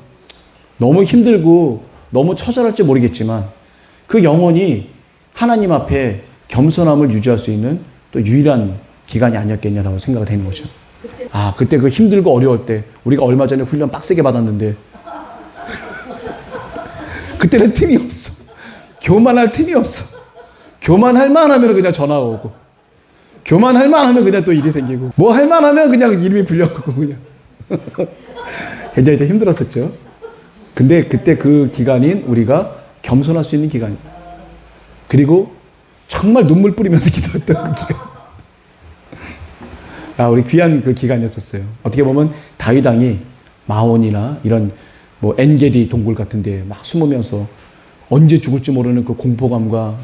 너무 힘들고 너무 처절할지 모르겠지만, 그 영혼이 하나님 앞에 겸손함을 유지할 수 있는 또 유일한 기간이 아니었겠냐라고 생각이 되는 거죠. 아, 그때 그 힘들고 어려울 때, 우리가 얼마 전에 훈련 빡세게 받았는데 그때는 틈이 없어. 교만할 틈이 없어. 교만할 만하면 그냥 전화 오고, 교만할 만하면 그냥 또 일이 생기고, 뭐 할 만하면 그냥 이름이 불려가고 그냥 굉장히 좀 힘들었었죠. 근데 그때 그 기간인 우리가 겸손할 수 있는 기간이에요. 그리고 정말 눈물 뿌리면서 기도했던 그 기간. 아, 우리 귀한 그 기간이었었어요. 어떻게 보면 다윗 왕이 마온이나 이런 뭐 엔게디 동굴 같은데 막 숨으면서 언제 죽을지 모르는 그 공포감과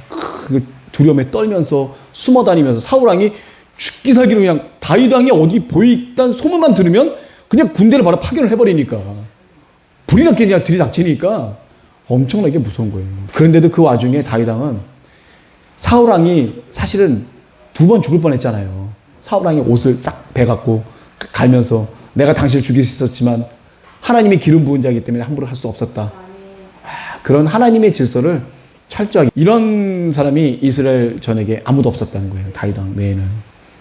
그 두려움에 떨면서 숨어 다니면서, 사울 왕이 죽기 살기로 그냥 다윗 왕이 어디 보이단 소문만 들으면 그냥 군대를 바로 파견을 해버리니까, 불이 나게 그냥 들이닥치니까 엄청나게 무서운 거예요. 그런데도 그 와중에 다윗 왕은, 사울 왕이 사실은 2번 죽을 뻔했잖아요. 사울 왕이 옷을 싹 베갖고 갈면서 내가 당신을 죽일 수 있었지만 하나님이 기름 부은 자이기 때문에 함부로 할 수 없었다. 그런 하나님의 질서를 철저하게, 이런 사람이 이스라엘 전역에 아무도 없었다는 거예요. 다윗 왕 외에는.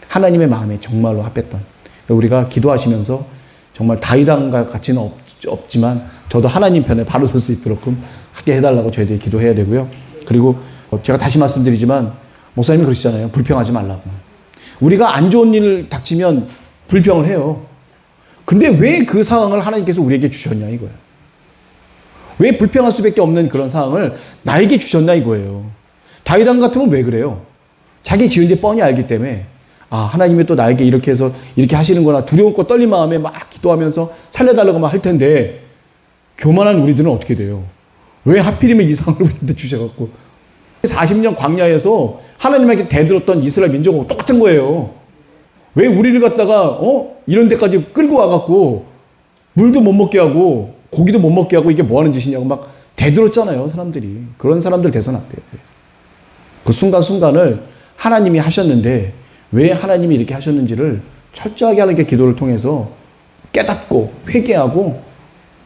하나님의 마음에 정말로 합했던. 우리가 기도하시면서 정말 다윗 왕과 같이는 없지만 저도 하나님 편에 바로 설 수 있도록 하게 해달라고 저희들이 기도해야 되고요. 그리고 제가 다시 말씀드리지만 목사님이 그러시잖아요. 불평하지 말라고. 우리가 안 좋은 일 닥치면 불평을 해요. 근데 왜 그 상황을 하나님께서 우리에게 주셨냐 이거예요. 왜 불평할 수밖에 없는 그런 상황을 나에게 주셨나 이거예요. 다윗 왕 같으면 왜 그래요? 자기 지은 죄 뻔히 알기 때문에, 아, 하나님이 또 나에게 이렇게 해서 이렇게 하시는구나, 두려웠고 떨린 마음에 막 기도하면서 살려달라고 막 할 텐데, 교만한 우리들은 어떻게 돼요? 왜 하필이면 이 상황을 우리한테 주셔갖고, 40년 광야에서 하나님에게 대들었던 이스라엘 민족하고 똑같은 거예요. 왜 우리를 갖다가 이런 데까지 끌고 와갖고 물도 못 먹게 하고 고기도 못 먹게 하고 이게 뭐 하는 짓이냐고 막 대들었잖아요, 사람들이. 그런 사람들 돼서는 안 돼요. 그 순간순간을 하나님이 하셨는데 왜 하나님이 이렇게 하셨는지를 철저하게 하나님께 기도를 통해서 깨닫고 회개하고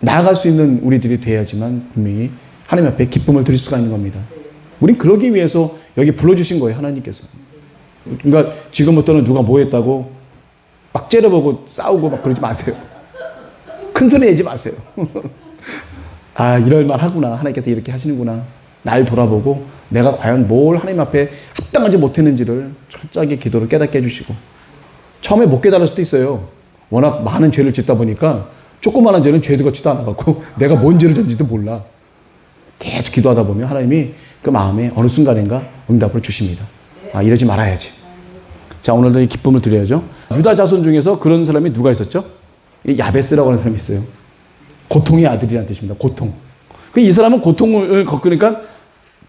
나아갈 수 있는 우리들이 돼야지만 분명히 하나님 하나님 앞에 기쁨을 드릴 수가 있는 겁니다. 우린 그러기 위해서 여기 불러주신 거예요, 하나님께서. 그러니까 지금부터는 누가 뭐 했다고 막 째려보고 싸우고 막 그러지 마세요. 큰 소리 내지 마세요. 아, 이럴만 하구나. 하나님께서 이렇게 하시는구나. 날 돌아보고 내가 과연 뭘 하나님 앞에 합당하지 못했는지를 철저하게 기도를 깨닫게 해주시고, 처음에 못 깨달을 수도 있어요. 워낙 많은 죄를 짓다 보니까 조그마한 죄는 죄도 같지도 않아갖고 내가 뭔 죄를 졌는지도 몰라. 계속 기도하다 보면 하나님이 그 마음에 어느 순간인가 응답을 주십니다. 아, 이러지 말아야지. 자, 오늘도 이 기쁨을 드려야죠. 유다 자손 중에서 그런 사람이 누가 있었죠? 이 야베스라고 하는 사람이 있어요. 고통의 아들이라는 뜻입니다. 고통. 이 사람은 고통을 겪으니까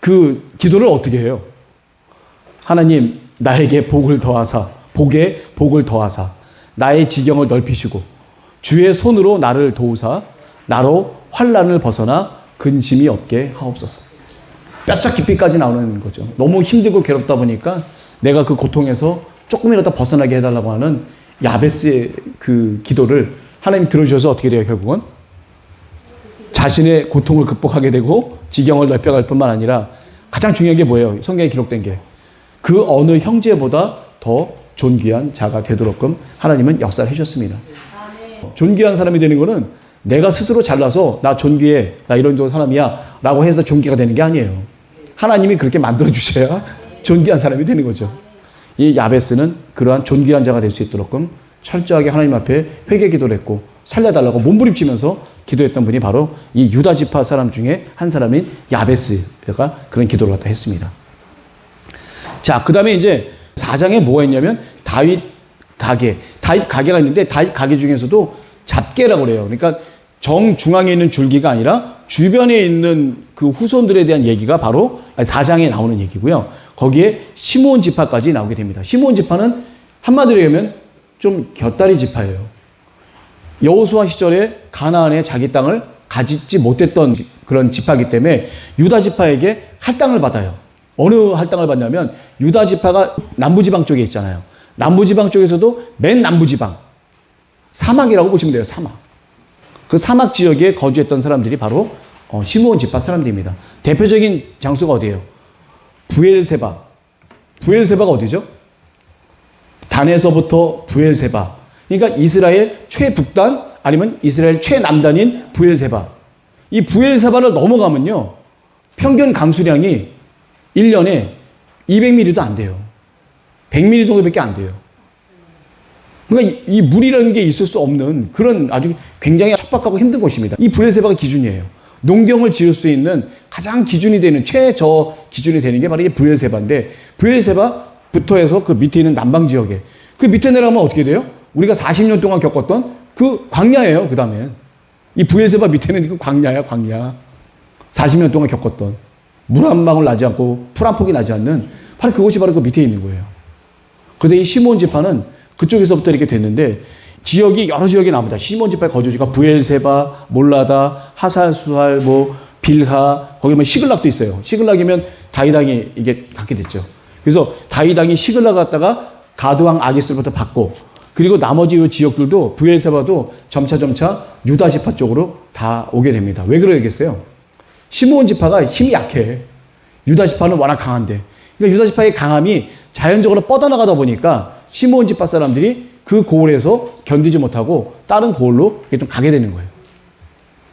그 기도를 어떻게 해요? 하나님, 나에게 복을 더하사, 복에 복을 더하사, 나의 지경을 넓히시고, 주의 손으로 나를 도우사, 나로 환난을 벗어나 근심이 없게 하옵소서. 뼛속 깊이까지 나오는 거죠. 너무 힘들고 괴롭다 보니까 내가 그 고통에서 조금이라도 벗어나게 해달라고 하는 야베스의 그 기도를 하나님 들어주셔서 어떻게 돼요, 결국은? 자신의 고통을 극복하게 되고 지경을 넓혀갈 뿐만 아니라 가장 중요한 게 뭐예요? 성경에 기록된 게. 그 어느 형제보다 더 존귀한 자가 되도록끔 하나님은 역사를 해주셨습니다. 존귀한 사람이 되는 거는 내가 스스로 잘나서 나 존귀해, 나 이런 사람이야 라고 해서 존귀가 되는 게 아니에요. 하나님이 그렇게 만들어 주셔야 존귀한 사람이 되는 거죠. 이 야베스는 그러한 존귀한 자가 될 수 있도록끔 철저하게 하나님 앞에 회개 기도를 했고, 살려달라고 몸부림치면서 기도했던 분이 바로 이 유다 지파 사람 중에 한 사람인 야베스가 그런 기도를 갖다 했습니다. 자, 그 다음에 이제 4장에 뭐가 있냐면 다윗 가게가 있는데, 다윗 가게 중에서도 잡게라고 그래요. 그러니까 정중앙에 있는 줄기가 아니라 주변에 있는 그 후손들에 대한 얘기가 바로 4장에 나오는 얘기고요. 거기에 시므온 지파까지 나오게 됩니다. 시므온 지파는 한마디로 얘기하면 좀 곁다리 지파예요. 여호수아 시절에 가나안에 자기 땅을 가지지 못했던 그런 지파이기 때문에 유다 지파에게 할당을 받아요. 어느 할당을 받냐면 유다 지파가 남부지방 쪽에 있잖아요. 남부지방 쪽에서도 맨 남부지방, 사막이라고 보시면 돼요. 사막. 그 사막 지역에 거주했던 사람들이 바로 시므온 지파 사람들입니다. 대표적인 장소가 어디예요? 부엘세바. 부엘세바가 어디죠? 단에서부터 부엘세바. 그러니까 이스라엘 최북단 아니면 이스라엘 최남단인 부엘세바. 이 부엘세바를 넘어가면요, 평균 강수량이 1년에 200mm도 안 돼요. 100mm 정도밖에 안 돼요. 그러니까 이 물이라는 게 있을 수 없는 그런 아주 굉장히 척박하고 힘든 곳입니다. 이 부엘세바가 기준이에요. 농경을 지을 수 있는 가장 기준이 되는, 최저 기준이 되는 게 바로 이 부엘세바인데, 부엘세바부터 해서 그 밑에 있는 남방 지역에, 그 밑에 내려가면 어떻게 돼요? 우리가 40년 동안 겪었던 그 광야예요. 그 다음에 이 부엘세바 밑에는 그 광야야, 광야. 40년 동안 겪었던 물 한 방울 나지 않고 풀 한 폭이 나지 않는 바로 그곳이 바로 그 밑에 있는 거예요. 그런데 이 시므온 지파는 그쪽에서부터 이렇게 됐는데, 지역이 여러 지역이 나옵니다. 시므온 지파의 거주지가 부엘세바, 몰라다, 하살수할, 빌하, 거기 시글락도 있어요. 시글락이면 다윗왕이 이게 갖게 됐죠. 그래서 다윗왕이 시글락 갔다가 가드왕 아기스로부터 받고, 그리고 나머지 지역들도 부엘세바도 점차 유다 지파 쪽으로 다 오게 됩니다. 왜 그러겠어요? 시므온 지파가 힘이 약해. 유다 지파는 워낙 강한데. 그러니까 유다 지파의 강함이 자연적으로 뻗어나가다 보니까 시므온 지파 사람들이 그 고을에서 견디지 못하고 다른 고을로 좀 가게 되는 거예요.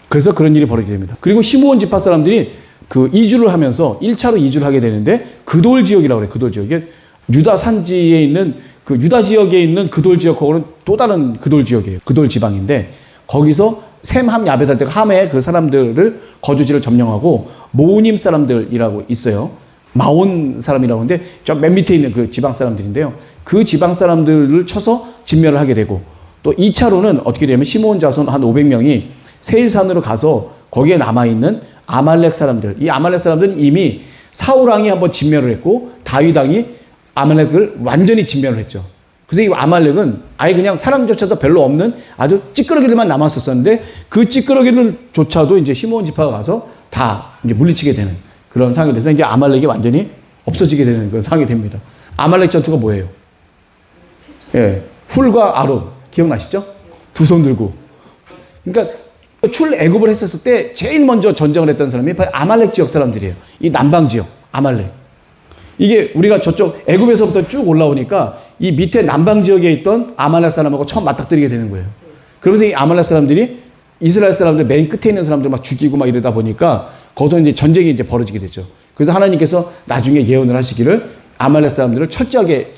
그래서 그런 일이 벌어지게 됩니다. 그리고 시므온 지파 사람들이 그 이주를 하면서 1차로 이주를 하게 되는데, 그돌 지역이라고 그래요. 그돌 지역. 이게 유다 산지에 있는 그 유다 지역에 있는 그돌 지역하고는 또 다른 그돌 지역이에요. 그돌 지방인데, 거기서 셈, 함, 야벳 때 함의 그 사람들을 거주지를 점령하고 모우님 사람들이라고 있어요. 마온 사람이라고 하는데 저 맨 밑에 있는 그 지방 사람들인데요. 그 지방 사람들을 쳐서 진멸을 하게 되고, 또 2차로는 어떻게 되면 시므온 자손 한 500명이 세일산으로 가서 거기에 남아있는 아말렉 사람들, 이 아말렉 사람들은 이미 사울왕이 한번 진멸을 했고 다윗왕이 아말렉을 완전히 진멸을 했죠. 그래서 이 아말렉은 아예 그냥 사람조차도 별로 없는 아주 찌끄러기들만 남았었는데, 그 찌끄러기들조차도 이제 시므온 지파가 가서 다 이제 물리치게 되는 그런 상황이 돼서 이제 아말렉이 완전히 없어지게 되는 그런 상황이 됩니다. 아말렉 전투가 뭐예요? 예, 훌과 아론 기억나시죠? 두 손 들고. 그러니까 출애굽을 했었을 때 제일 먼저 전쟁을 했던 사람이 바로 아말렉 지역 사람들이에요. 이 남방 지역 아말렉. 이게 우리가 저쪽 애굽에서부터 쭉 올라오니까 이 밑에 남방 지역에 있던 아말렉 사람하고 처음 맞닥뜨리게 되는 거예요. 그러면서 이 아말렉 사람들이 이스라엘 사람들 맨 끝에 있는 사람들 막 죽이고 막 이러다 보니까 거기서 이제 전쟁이 이제 벌어지게 됐죠. 그래서 하나님께서 나중에 예언을 하시기를 아말렉 사람들을 철저하게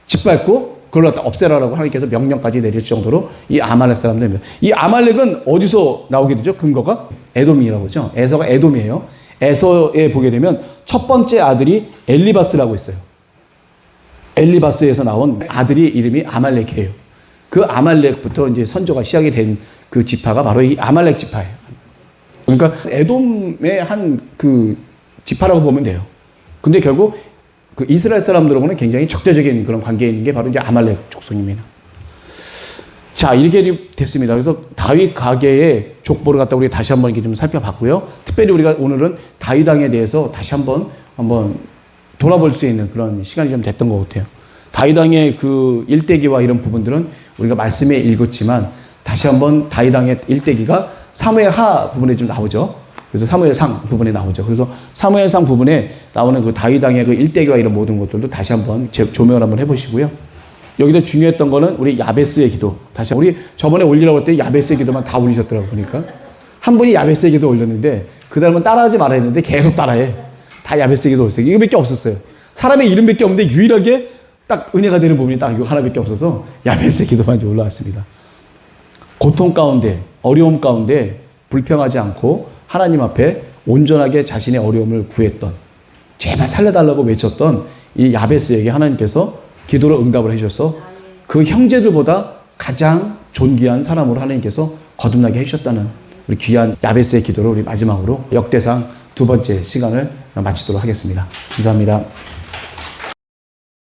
짓밟고 그걸 갖다 없애라라고 하나님께서 명령까지 내릴 정도로 이 아말렉 사람들입니다. 이 아말렉은 어디서 나오게 되죠? 근거가 에돔이라고 하죠. 에서가 에돔이에요. 에서에 보게 되면 첫 번째 아들이 엘리바스라고 있어요. 엘리바스에서 나온 아들이 이름이 아말렉이에요. 그 아말렉부터 이제 선조가 시작이 된 그 지파가 바로 이 아말렉 지파예요. 그러니까 에돔의 한 그 지파라고 보면 돼요. 근데 결국 그 이스라엘 사람들하고는 굉장히 적대적인 그런 관계에 있는 게 바로 이제 아말렉 족속입니다. 자, 이렇게 됐습니다. 그래서 다윗 가계의 족보를 갖다 우리 다시 한번 이렇게 좀 살펴봤고요. 특별히 우리가 오늘은 다윗 왕에 대해서 다시 한번 돌아볼 수 있는 그런 시간이 좀 됐던 것 같아요. 다윗 왕의 그 일대기와 이런 부분들은 우리가 말씀에 읽었지만 다시 한번 다윗 왕의 일대기가 사무엘하 부분에 좀 나오죠. 그래서 사무엘상 부분에 나오죠. 그래서 사무엘상 부분에 나오는 그 다윗 왕의 그 일대기와 이런 모든 것들도 다시 한번 조명을 한번 해보시고요. 여기서 중요했던 거는 우리 야베스의 기도. 다시 우리 저번에 올리라고 할 때 야베스의 기도만 다 올리셨더라고요. 보니까 한 분이 야베스의 기도 올렸는데 그 다음은 따라하지 말아야 했는데 계속 따라해. 다 야베스의 기도 올렸어요. 이거밖에 없었어요. 사람의 이름밖에 없는데 유일하게 딱 은혜가 되는 부분이 딱 이거 하나밖에 없어서 야베스의 기도만 이제 올라왔습니다. 고통 가운데, 어려움 가운데 불평하지 않고 하나님 앞에 온전하게 자신의 어려움을 구했던, 제발 살려달라고 외쳤던 이 야베스에게 하나님께서 기도로 응답을 해주셔서 그 형제들보다 가장 존귀한 사람으로 하나님께서 거듭나게 해주셨다는 우리 귀한 야베스의 기도를 우리 마지막으로 역대상 두 번째 시간을 마치도록 하겠습니다. 감사합니다.